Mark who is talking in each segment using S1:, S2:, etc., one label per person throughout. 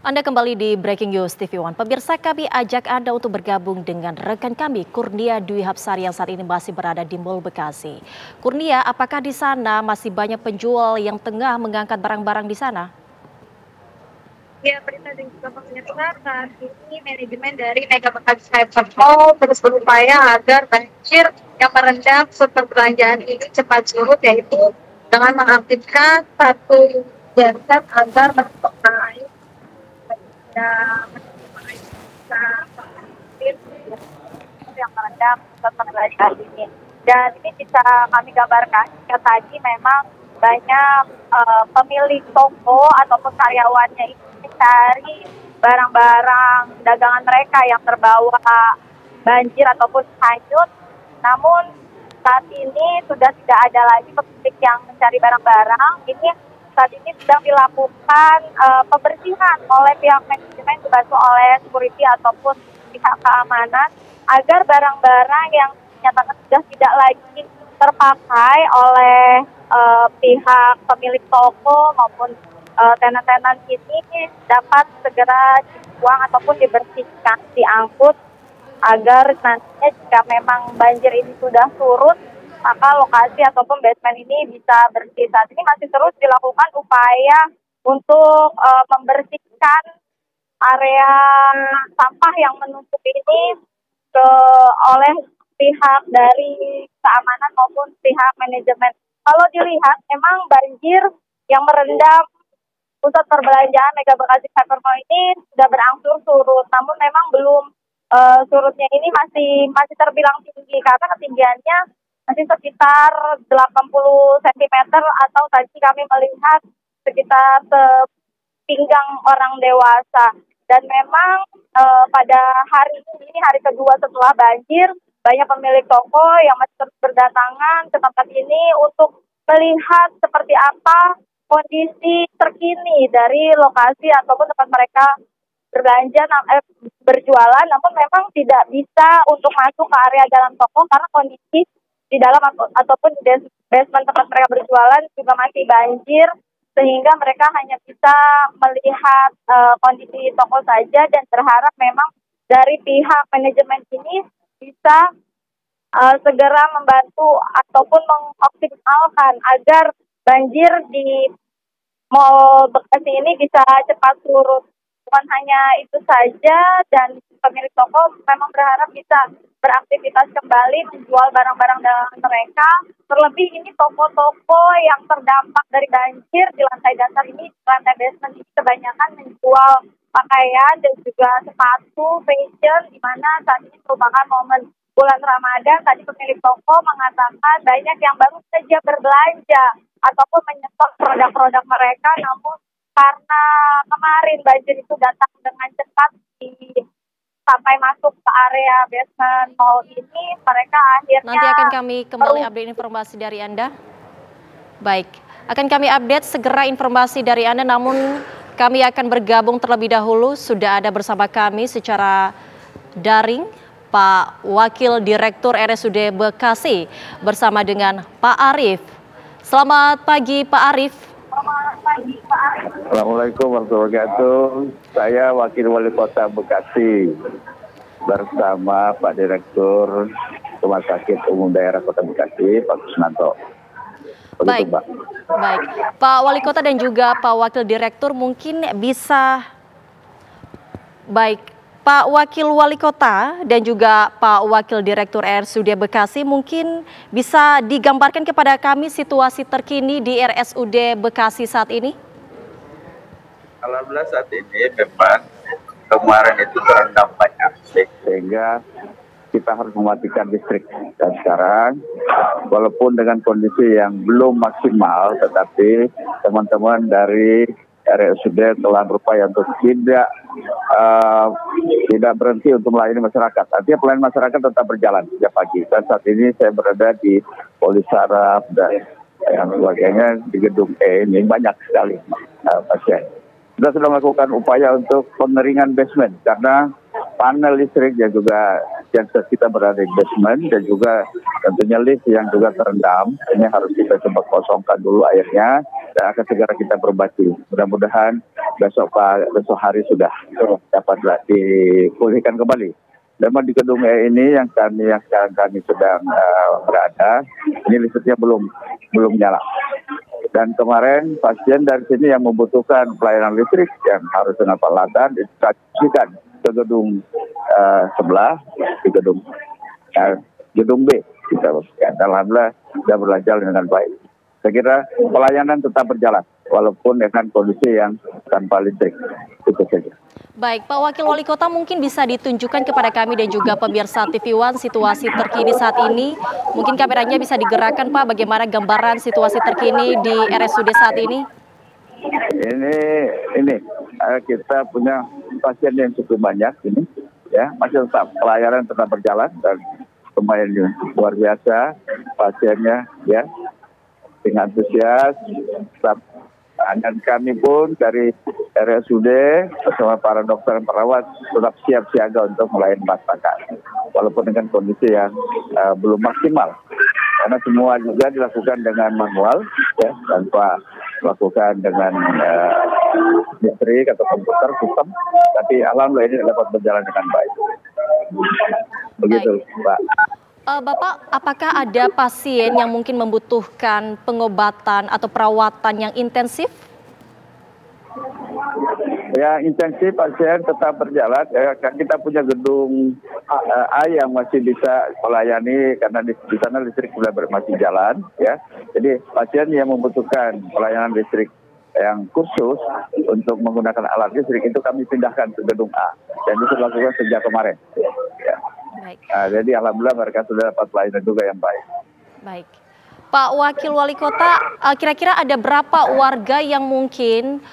S1: Anda kembali di Breaking News TV One. Pemirsa, kami ajak Anda untuk bergabung dengan rekan kami, Kurnia Dwi Hapsari yang saat ini masih berada di Mall Bekasi. Kurnia, apakah di sana masih banyak penjual yang tengah mengangkat barang-barang di sana?
S2: Ya, berita dan juga pemirsa, saat ini manajemen dari Mega Bekasi Hypermall terus berupaya agar banjir yang merendam pusat perbelanjaan ini cepat surut, yaitu dengan mengaktifkan satu genset agar menutup air dan yang merendam pusat perbelanjaan ini. Dan ini bisa kami gambarkan jika tadi memang banyak pemilik toko ataupun karyawannya ini mencari barang-barang dagangan mereka yang terbawa banjir ataupun hanyut. Namun saat ini sudah tidak ada lagi pemilik yang mencari barang-barang. Ini saat ini sedang dilakukan pembersihan oleh pihak manajemen dibantu oleh security ataupun pihak keamanan agar barang-barang yang dinyatakan sudah tidak lagi terpakai oleh pihak pemilik toko maupun tenan-tenan ini dapat segera dibuang ataupun dibersihkan, diangkut agar nantinya jika memang banjir ini sudah surut, maka lokasi ataupun basement ini bisa bersih. Saat ini masih terus dilakukan upaya untuk membersihkan area sampah yang menumpuk ini oleh pihak dari keamanan maupun pihak manajemen. Kalau dilihat, memang banjir yang merendam pusat perbelanjaan Mega Bekasi Hypermall ini sudah berangsur surut, namun memang belum surutnya ini masih terbilang tinggi karena ketinggiannya masih sekitar 80 cm atau tadi kami melihat sekitar sepinggang orang dewasa. Dan memang pada hari ini, hari kedua setelah banjir, banyak pemilik toko yang masih terus berdatangan ke tempat ini untuk melihat seperti apa kondisi terkini dari lokasi ataupun tempat mereka berbelanja berjualan, namun memang tidak bisa untuk masuk ke area dalam toko karena kondisi di dalam ataupun di basement tempat mereka berjualan juga masih banjir, sehingga mereka hanya bisa melihat kondisi toko saja dan berharap memang dari pihak manajemen ini bisa segera membantu ataupun mengoptimalkan agar banjir di Mall Bekasi ini bisa cepat surut. Bukan hanya itu saja, dan pemilik toko memang berharap bisa beraktivitas kembali menjual barang-barang dagangan mereka. Terlebih ini toko-toko yang terdampak dari banjir di lantai dasar ini, lantai basement ini kebanyakan menjual pakaian dan juga sepatu, fashion, di mana saat ini merupakan momen bulan Ramadan. Tadi pemilik toko mengatakan banyak yang baru saja berbelanja ataupun menyetop produk-produk mereka, namun karena kemarin banjir itu datang dengan cepat sampai masuk ke area basement mall ini, mereka akhirnya...
S1: Nanti akan kami kembali update informasi dari Anda. Baik, akan kami update segera informasi dari Anda, namun kami akan bergabung terlebih dahulu. Sudah ada bersama kami secara daring Pak Wakil Direktur RSUD Bekasi bersama dengan Pak Arief. Selamat pagi Pak Arief.
S3: Assalamualaikum warahmatullahi wabarakatuh. Saya Wakil Wali Kota Bekasi bersama Pak Direktur Rumah Sakit Umum Daerah Kota Bekasi, Pak Kusnanto.
S1: Baik, baik. Pak Wali Kota dan juga Pak Wakil Direktur mungkin bisa... Baik, Pak Wakil Wali Kota dan juga Pak Wakil Direktur RSUD Bekasi mungkin bisa digambarkan kepada kami situasi terkini di RSUD Bekasi saat ini?
S3: Alhamdulillah saat ini memang kemarin itu terendam banyak sehingga kita harus mematikan listrik. Dan sekarang walaupun dengan kondisi yang belum maksimal, tetapi teman-teman dari RSUD telah berupaya untuk tidak berhenti untuk melayani masyarakat. Artinya pelayanan masyarakat tetap berjalan sejak pagi. Dan saat ini saya berada di Polisaraf dan yang sebagainya di gedung E ini banyak sekali pasien. Kita sudah melakukan upaya untuk pengeringan basement karena panel listrik dan juga genset kita berada di basement dan juga tentunya lift yang juga terendam. Ini harus kita coba kosongkan dulu airnya dan akan segera kita perbaiki. Mudah-mudahan besok hari sudah dapat dipulihkan kembali. Memang di gedung E ini yang sekarang kami sedang berada, ini listriknya belum nyala. Dan kemarin pasien dari sini yang membutuhkan pelayanan listrik yang harus dengan peralatan dikasihkan ke gedung sebelah, di gedung B. Alhamdulillah sudah berjalan dengan baik. Saya kira pelayanan tetap berjalan walaupun dengan kondisi yang tanpa listrik. Itu saja.
S1: Baik, Pak Wakil Wali Kota, mungkin bisa ditunjukkan kepada kami dan juga pemirsa TV One situasi terkini saat ini. Mungkin kameranya bisa digerakkan, Pak, bagaimana gambaran situasi terkini di RSUD saat ini?
S3: Ini kita punya pasien yang cukup banyak ini, ya, masih tetap pelayanan tetap berjalan dan lumayan luar biasa pasiennya, ya, dengan antusias. Dan kami pun dari RSUD bersama para dokter dan perawat tetap siap siaga untuk melayani masyarakat, walaupun dengan kondisi yang belum maksimal, karena semua juga dilakukan dengan manual, ya, tanpa melakukan dengan listrik atau komputer sistem, tapi alhamdulillah ini dapat berjalan dengan baik. Begitu, Pak.
S1: Bapak, apakah ada pasien yang mungkin membutuhkan pengobatan atau perawatan yang intensif?
S3: Ya, intensif pasien tetap berjalan. Kan kita punya gedung A yang masih bisa melayani karena di sana listrik sudah masih jalan, ya. Jadi pasien yang membutuhkan pelayanan listrik yang khusus untuk menggunakan alat listrik itu kami pindahkan ke gedung A, dan itu dilakukan sejak kemarin. Ya.
S1: Baik.
S3: Jadi alhamdulillah mereka sudah dapat pelayanan juga yang baik.
S1: Baik. Pak Wakil Wali Kota, kira-kira ada berapa warga yang mungkin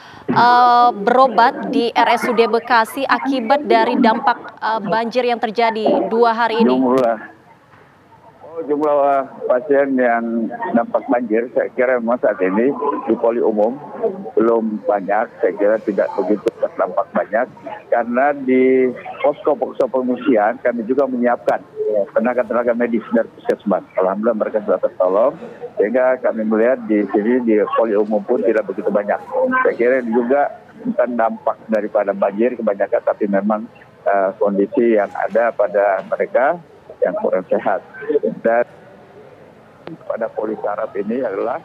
S1: berobat di RSUD Bekasi akibat dari dampak banjir yang terjadi 2 hari ini?
S3: Jumlah pasien yang dampak banjir, saya kira memang saat ini di poli umum belum banyak. Saya kira tidak begitu terdampak banyak, karena di posko-posko pengungsian kami juga menyiapkan tenaga medis dari puskesmas. Alhamdulillah mereka sudah tertolong, sehingga kami melihat di sini di poli umum pun tidak begitu banyak. Saya kira juga bukan dampak daripada banjir kebanyakan, tapi memang kondisi yang ada pada mereka yang kurang sehat. Dan pada poli saraf ini adalah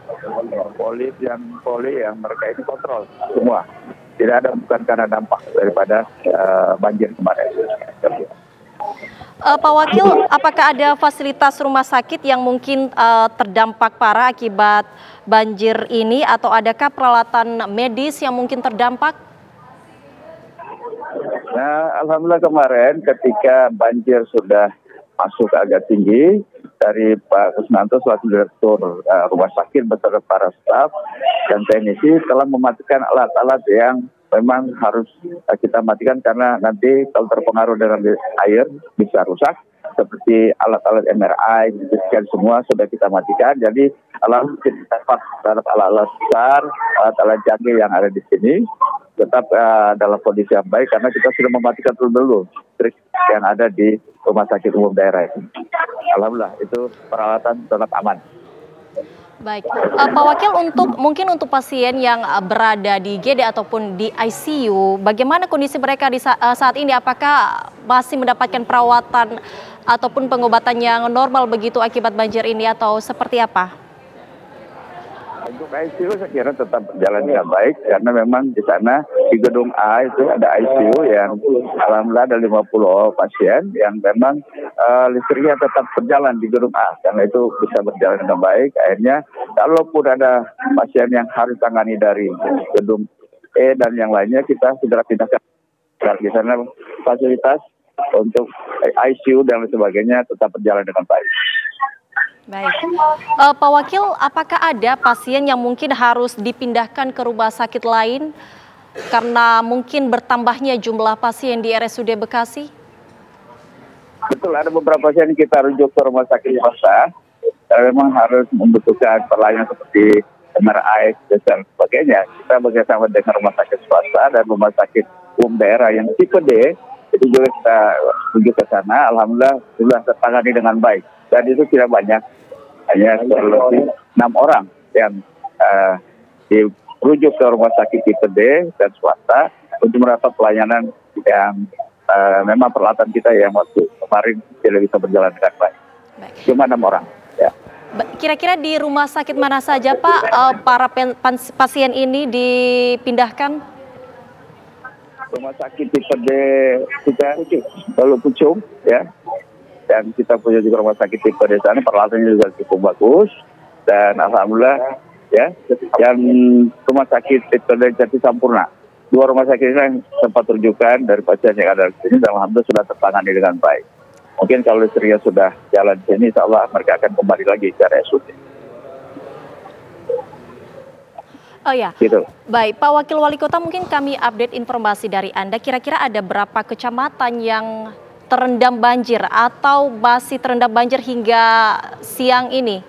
S3: poli yang mereka ini kontrol semua. Tidak ada, bukan karena dampak daripada banjir kemarin.
S1: Pak Wakil, apakah ada fasilitas rumah sakit yang mungkin terdampak parah akibat banjir ini, atau adakah peralatan medis yang mungkin terdampak?
S3: Nah, alhamdulillah kemarin ketika banjir sudah masuk agak tinggi, dari Pak Kusnanto selaku Direktur Rumah Sakit beserta para staf dan teknisi telah mematikan alat-alat yang memang harus kita matikan, karena nanti kalau terpengaruh dengan air bisa rusak, seperti alat-alat MRI, scan semua sudah kita matikan. Jadi alhamdulillah kita terhadap alat-alat besar, alat-alat canggih yang ada di sini tetap dalam kondisi yang baik, karena kita sudah mematikan dulu listrik yang ada di rumah sakit umum daerah ini. Alhamdulillah itu peralatan tetap aman.
S1: Baik, Pak Wakil, untuk pasien yang berada di GD ataupun di ICU, bagaimana kondisi mereka di saat ini? Apakah masih mendapatkan perawatan ataupun pengobatan yang normal begitu akibat banjir ini, atau seperti apa?
S3: Untuk ICU saya kira tetap berjalan dengan baik, karena memang di sana di gedung A itu ada ICU yang alhamdulillah ada 50 pasien yang memang listriknya tetap berjalan di gedung A, karena itu bisa berjalan dengan baik. Akhirnya kalaupun ada pasien yang harus tangani dari gedung E dan yang lainnya, kita segera pindahkan. Di sana fasilitas untuk ICU dan sebagainya tetap berjalan dengan baik.
S1: Baik, Pak Wakil, apakah ada pasien yang mungkin harus dipindahkan ke rumah sakit lain karena mungkin bertambahnya jumlah pasien di RSUD Bekasi?
S3: Betul, ada beberapa pasien kita rujuk ke rumah sakit swasta, karena memang harus membutuhkan pelayanan seperti MRI dan sebagainya. Kita bekerjasama dengan rumah sakit swasta dan rumah sakit umum daerah yang tipe D, itu juga kita rujuk ke sana. Alhamdulillah sudah tertangani dengan baik. Dan itu tidak banyak, hanya kurang lebih 6 orang yang rujuk ke rumah sakit tipe D dan swasta untuk mendapat pelayanan yang memang peralatan kita yang waktu kemarin tidak bisa berjalan dengan baik. Cuma 6 orang. Ya.
S1: Kira-kira di rumah sakit mana saja Pak para pasien ini dipindahkan?
S3: Rumah sakit tipe D kita lalu Pucung, ya. Dan kita punya juga rumah sakit tipe D sana, peralatannya juga cukup bagus. Dan alhamdulillah ya, yang rumah sakit tipe D Jati Sampurna. 2 rumah sakit ini yang sempat rujukan dari pasien yang ada di sini, dan alhamdulillah sudah tertangani dengan baik. Mungkin kalau listriknya sudah jalan di sini, insya Allah mereka akan kembali lagi ke RSUD.
S1: Oh ya,
S3: gitu.
S1: Baik Pak Wakil Wali Kota, mungkin kami update informasi dari Anda. Kira-kira ada berapa kecamatan yang terendam banjir atau masih terendam banjir hingga siang ini?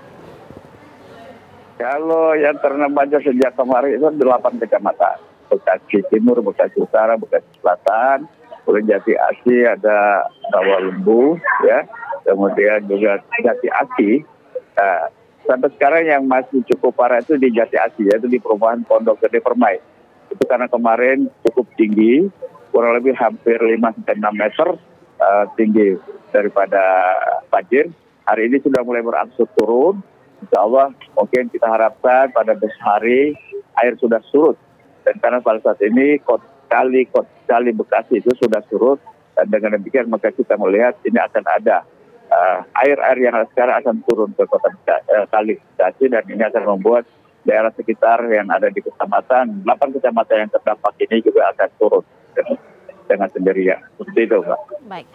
S3: Kalau yang terendam banjir sejak kemarin itu 8 kecamatan. Bekasi Timur, Bekasi Utara, Bekasi Selatan, kemudian Jati Asi, ada Rawalumbu, ya, kemudian juga Jati Asi. Sampai sekarang yang masih cukup parah itu di Jati Asi, yaitu di perumahan Pondok Gede Permai. Itu karena kemarin cukup tinggi, kurang lebih hampir 5-6 meter tinggi daripada banjir. Hari ini sudah mulai berangsur turun. Insya Allah mungkin kita harapkan pada besok hari air sudah surut. Dan karena pada saat ini kali Bekasi itu sudah surut, dan dengan demikian maka kita melihat ini akan ada air-air yang sekarang akan turun ke kali Bekasi, dan ini akan membuat daerah sekitar yang ada di kecamatan, 8 kecamatan yang terdampak ini juga akan turun dengan sendirinya. Seperti itu, Pak.
S1: Baik.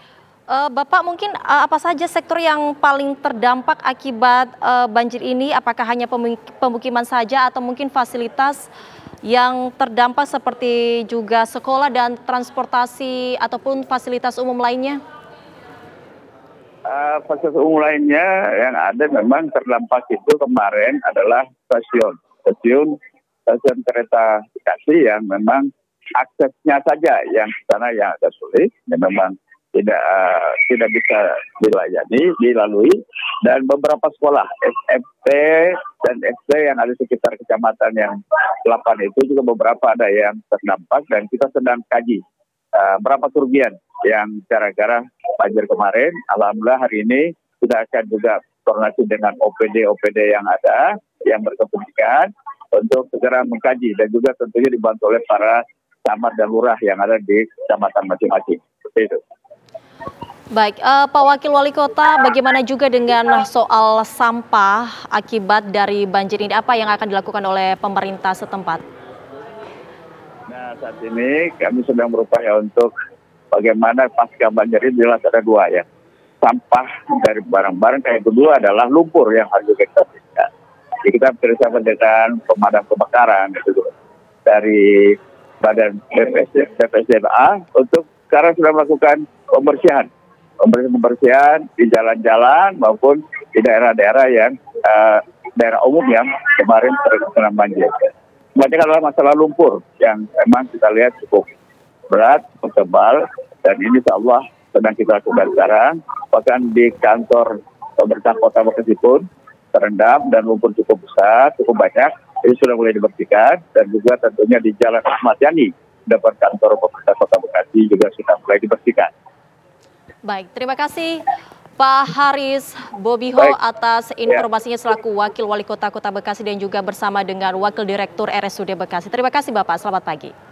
S1: Bapak, mungkin apa saja sektor yang paling terdampak akibat banjir ini? Apakah hanya pemukiman saja atau mungkin fasilitas yang terdampak seperti juga sekolah dan transportasi ataupun fasilitas umum lainnya?
S3: Fasilitas umum lainnya yang ada memang terdampak itu kemarin adalah stasiun kereta Bekasi yang memang aksesnya saja yang ke sana yang agak sulit, yang memang tidak bisa dilalui, dan beberapa sekolah SMP dan SD yang ada di sekitar kecamatan yang 8 itu juga beberapa ada yang terdampak, dan kita sedang kaji berapa kerugian yang gara-gara banjir kemarin. Alhamdulillah hari ini kita akan juga koordinasi dengan OPD yang ada yang berkepentingan untuk segera mengkaji, dan juga tentunya dibantu oleh para camat dan lurah yang ada di kecamatan masing-masing. Seperti itu.
S1: Baik, Pak Wakil Wali Kota, bagaimana juga dengan soal sampah akibat dari banjir ini? Apa yang akan dilakukan oleh pemerintah setempat?
S3: Nah, saat ini kami sedang berupaya untuk bagaimana pasca banjir ini jelas ada 2 ya. Sampah dari barang-barang, yang kedua adalah lumpur yang harus kita bersihkan. Jadi kita bekerjasama dengan pemadam kebakaran dari Badan BPSDA untuk sekarang sudah melakukan pembersihan di jalan-jalan maupun di daerah-daerah yang daerah umum yang kemarin terkena banjir. Banyak adalah masalah lumpur yang memang kita lihat cukup berat, cukup tebal, dan ini insya Allah sedang kita lakukan sekarang. Bahkan di kantor pemerintah Kota Bekasi pun terendam dan lumpur cukup besar, cukup banyak. Ini sudah mulai dibersihkan, dan juga tentunya di Jalan Ahmad Yani depan kantor pemerintah Kota Bekasi juga sudah mulai dibersihkan.
S1: Baik, terima kasih Pak Haris Bobiho atas informasinya selaku Wakil Wali Kota Kota Bekasi dan juga bersama dengan Wakil Direktur RSUD Bekasi. Terima kasih Bapak, selamat pagi.